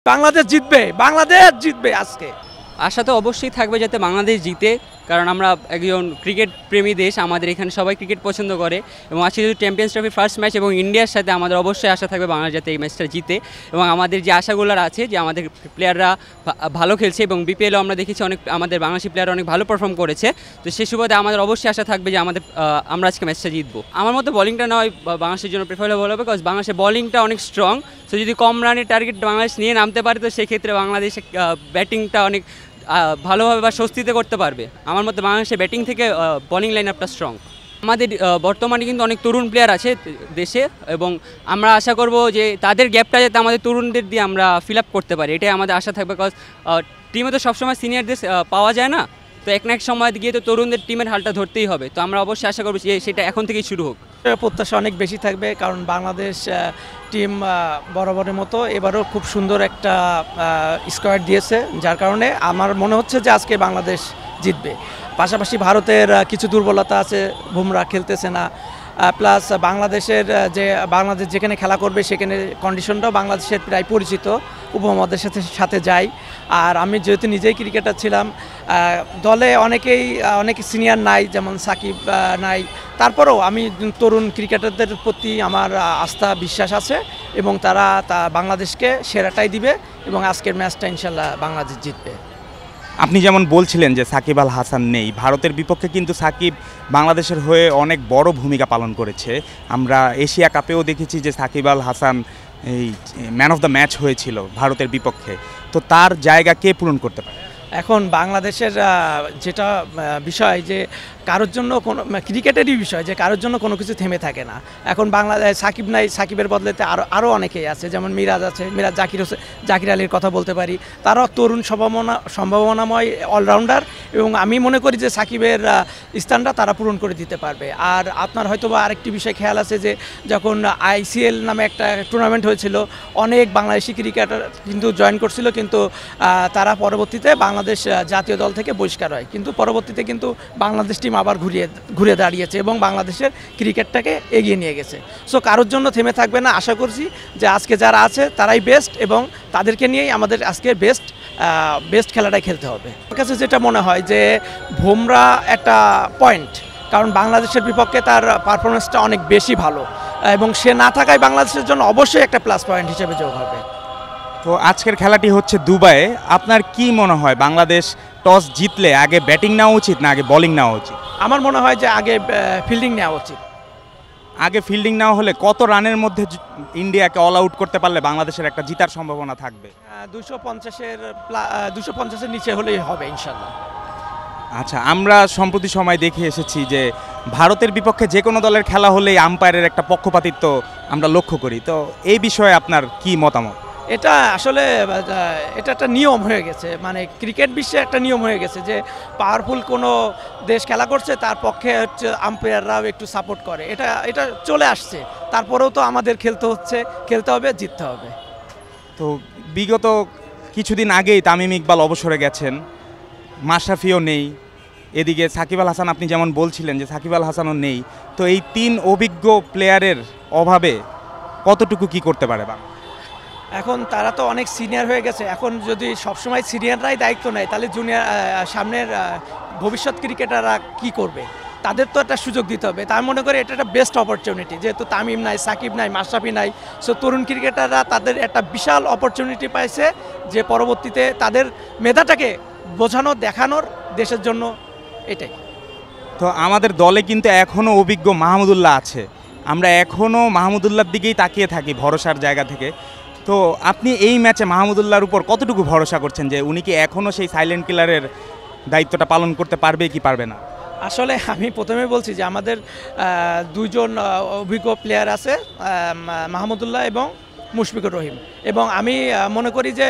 বাংলাদেশ জিতবে, বাংলাদেশ জিতবে আজকে। আশা তো অবশ্যই থাকবে যাতে বাংলাদেশ জিতে, কারণ আমরা একজন ক্রিকেট প্রেমী দেশ, আমাদের এখানে সবাই ক্রিকেট পছন্দ করে এবং আজকে যেহেতু চ্যাম্পিয়ন্স ট্রফির ফার্স্ট ম্যাচ এবং ইন্ডিয়ার সাথে আমাদের অবশ্যই আশা থাকবে বাংলাদেশ যাতে এই ম্যাচটা জিতে এবং আমাদের যে আশাগুলো আছে যে আমাদের প্লেয়াররা ভালো খেলছে এবং বিপিএলও আমরা দেখেছি অনেক আমাদের বাংলাদেশি প্লেয়ার অনেক ভালো পারফর্ম করেছে, তো সেই সুবাদে আমাদের অবশ্যই আশা থাকবে যে আমরা আজকে ম্যাচটা জিতবো। আমার মতো বলিংটা নয় বাংলাদেশের জন্য প্রেফারেবল হবে, বিকজ বাংলাদেশের বলিংটা অনেক স্ট্রং, তো যদি কম রানের টার্গেট বাংলাদেশ নিয়ে নামতে পারে তো সেক্ষেত্রে বাংলাদেশ ব্যাটিংটা অনেক ভালোভাবে বা স্বস্তিতে করতে পারবে। আমার মতে বাংলাদেশের ব্যাটিং থেকে বোলিং লাইন আপটা স্ট্রং। আমাদের বর্তমানে কিন্তু অনেক তরুণ প্লেয়ার আছে দেশে এবং আমরা আশা করব যে তাদের গ্যাপটা যাতে আমাদের তরুণদের দিয়ে আমরা ফিল আপ করতে পারি, এটাই আমাদের আশা থাকবে। বিকজ টিমে তো সবসময় সিনিয়রদের পাওয়া যায় না, তো এক না এক সময় গিয়ে তো তরুণদের টিমের হালটা ধরতেই হবে, তো আমরা অবশ্যই আশা করব যে সেটা এখন থেকেই শুরু হোক। প্রত্যাশা অনেক বেশি থাকবে, কারণ বাংলাদেশ টিম বরাবরের মতো এবারও খুব সুন্দর একটা স্কোয়াড দিয়েছে, যার কারণে আমার মনে হচ্ছে যে আজকে বাংলাদেশ জিতবে। পাশাপাশি ভারতের কিছু দুর্বলতা আছে, বুমরা খেলতেছে না, প্লাস বাংলাদেশের বাংলাদেশ যেখানে খেলা করবে সেখানে কন্ডিশনটাও বাংলাদেশের প্রায় পরিচিত, উপমহাদেশের সাথে যায়। আর আমি যেহেতু নিজেই ক্রিকেটার ছিলাম, দলে অনেক সিনিয়র নাই, যেমন সাকিব নাই, তারপরেও আমি তরুণ ক্রিকেটারদের প্রতি আমার আস্থা বিশ্বাস আছে এবং তারা বাংলাদেশকে সেরাটাই দিবে এবং আজকের ম্যাচটা ইনশাল্লাহ বাংলাদেশ জিতবে। আপনি যেমন বলছিলেন যে সাকিব আল হাসান নেই, ভারতের বিপক্ষে কিন্তু সাকিব বাংলাদেশের হয়ে অনেক বড় ভূমিকা পালন করেছে। আমরা এশিয়া কাপেও দেখেছি যে সাকিব আল হাসান এই ম্যান অফ দ্য ম্যাচ হয়েছিল ভারতের বিপক্ষে, তো তার জায়গা কে পূরণ করতে পারে? এখন বাংলাদেশের যেটা বিষয় যে কারোর জন্য কোনো ক্রিকেটেরই বিষয় যে কারোর জন্য কোনো কিছু থেমে থাকে না। এখন বাংলাদেশ সাকিব নাই, সাকিবের বদলেতে আরও অনেকেই আছে, যেমন মিরাজ আছে, মিরাজ জাকির আলীর কথা বলতে পারি, তারাও তরুণ সম্ভাবনাময় অলরাউন্ডার এবং আমি মনে করি যে সাকিবের স্থানটা তারা পূরণ করে দিতে পারবে। আর আপনার হয়তো বা আরেকটি বিষয় খেয়াল আছে যে যখন ICL নামে একটা টুর্নামেন্ট হয়েছিল, অনেক বাংলাদেশি ক্রিকেটার কিন্তু জয়েন করছিল, কিন্তু তারা পরবর্তীতে বাংলাদেশ জাতীয় দল থেকে বহিষ্কার হয়, কিন্তু পরবর্তীতে কিন্তু বাংলাদেশ টিম আবার ঘুরে দাঁড়িয়েছে এবং বাংলাদেশের ক্রিকেটটাকে এগিয়ে নিয়ে গেছে। সো কারোর জন্য থেমে থাকবে না, আশা করছি যে আজকে যারা আছে তারাই বেস্ট এবং তাদেরকে নিয়েই আমাদের আজকে বেস্ট খেলাটাই খেলতে হবে। আমার কাছে যেটা মনে হয় যে বুমরা একটা পয়েন্ট, কারণ বাংলাদেশের বিপক্ষে তার পারফরমেন্সটা অনেক বেশি ভালো এবং সে না থাকায় বাংলাদেশের জন্য অবশ্যই একটা প্লাস পয়েন্ট হিসেবে যোগ হবে। তো আজকের খেলাটি হচ্ছে দুবাইয়ে, আপনার কি মনে হয় বাংলাদেশ টস জিতলে আগে ব্যাটিং নেওয়া উচিত না আগে বোলিং নেওয়া উচিত? আমার মনে হয় যে আগে ফিল্ডিং নেওয়া উচিত। আগে ফিল্ডিং নেওয়া হলে কত রানের মধ্যে ইন্ডিয়াকে অল আউট করতে পারলে বাংলাদেশের একটা জিতার সম্ভাবনা থাকবে? 250-এর নিচে হলেই হবে ইনশাল্লাহ। আচ্ছা, আমরা সম্প্রতি সময় দেখে এসেছি যে ভারতের বিপক্ষে যে কোনো দলের খেলা হলেই আম্পায়ারের একটা পক্ষপাতিত্ব আমরা লক্ষ্য করি, তো এই বিষয়ে আপনার কি মতামত? এটা আসলে এটা একটা নিয়ম হয়ে গেছে, মানে ক্রিকেট বিশ্বে একটা নিয়ম হয়ে গেছে যে পাওয়ারফুল কোনো দেশ খেলা করছে তার পক্ষে হচ্ছে আম্পায়াররাও একটু সাপোর্ট করে, এটা চলে আসছে। তারপরেও তো আমাদের খেলতে হবে, জিততে হবে। তো বিগত কিছুদিন আগেই তামিম ইকবাল অবসরে গেছেন, মাশরাফিও নেই, এদিকে সাকিব আল হাসান আপনি যেমন বলছিলেন যে সাকিব আল হাসানও নেই, তো এই তিন অভিজ্ঞ প্লেয়ারের অভাবে কতটুকু কি করতে পারে বাংলাদেশ? এখন তারা তো অনেক সিনিয়র হয়ে গেছে, এখন যদি সবসময় সিনিয়ররাই দায়িত্ব নেয় তাহলে সামনের ভবিষ্যৎ ক্রিকেটাররা কি করবে? তাদের তো একটা সুযোগ দিতে হবে। তাই মনে করি এটা একটা বেস্ট অপরচুনিটি, যেহেতু তামিম নাই, সাকিব নাই, মাশরাফি নাই, সো তরুণ ক্রিকেটাররা তাদের একটা বিশাল অপরচুনিটি পাইছে যে পরবর্তীতে তাদের মেধাটাকে দেখানোর দেশের জন্য। এটাই তো আমাদের দলে কিন্তু এখনও অভিজ্ঞ মাহমুদুল্লাহ আছে, আমরা এখনও মাহমুদুল্লাহর দিকেই তাকিয়ে থাকি ভরসার জায়গা থেকে। তো আপনি এই ম্যাচে মাহমুদুল্লাহর উপর কতটুকু ভরসা করছেন যে উনি কি এখনও সেই সাইলেন্ট কিলারের দায়িত্বটা পালন করতে পারবে কি পারবে না? আসলে আমি প্রথমে বলছি যে আমাদের দুইজন অভিজ্ঞ প্লেয়ার আছে, মাহমুদুল্লাহ এবং মুশফিকুর রহিম, এবং আমি মনে করি যে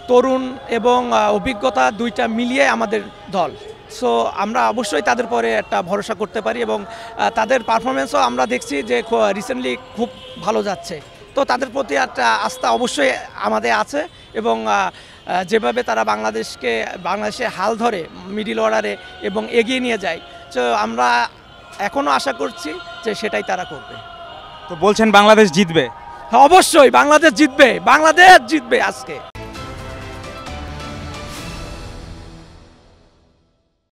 তরুণ এবং অভিজ্ঞতা দুইটা মিলিয়ে আমাদের দল। সো আমরা অবশ্যই তাদের পরে একটা ভরসা করতে পারি এবং তাদের পারফরমেন্সও আমরা দেখছি যে রিসেন্টলি খুব ভালো যাচ্ছে, তো তাদের প্রতি একটা আস্থা অবশ্যই আমাদের আছে এবং যেভাবে তারা বাংলাদেশে হাল ধরে মিডল অর্ডারে এবং এগিয়ে নিয়ে যায়, তো আমরা এখনও আশা করছি যে সেটাই তারা করবে। তো বলছেন বাংলাদেশ জিতবে? অবশ্যই বাংলাদেশ জিতবে, বাংলাদেশ জিতবে আজকে।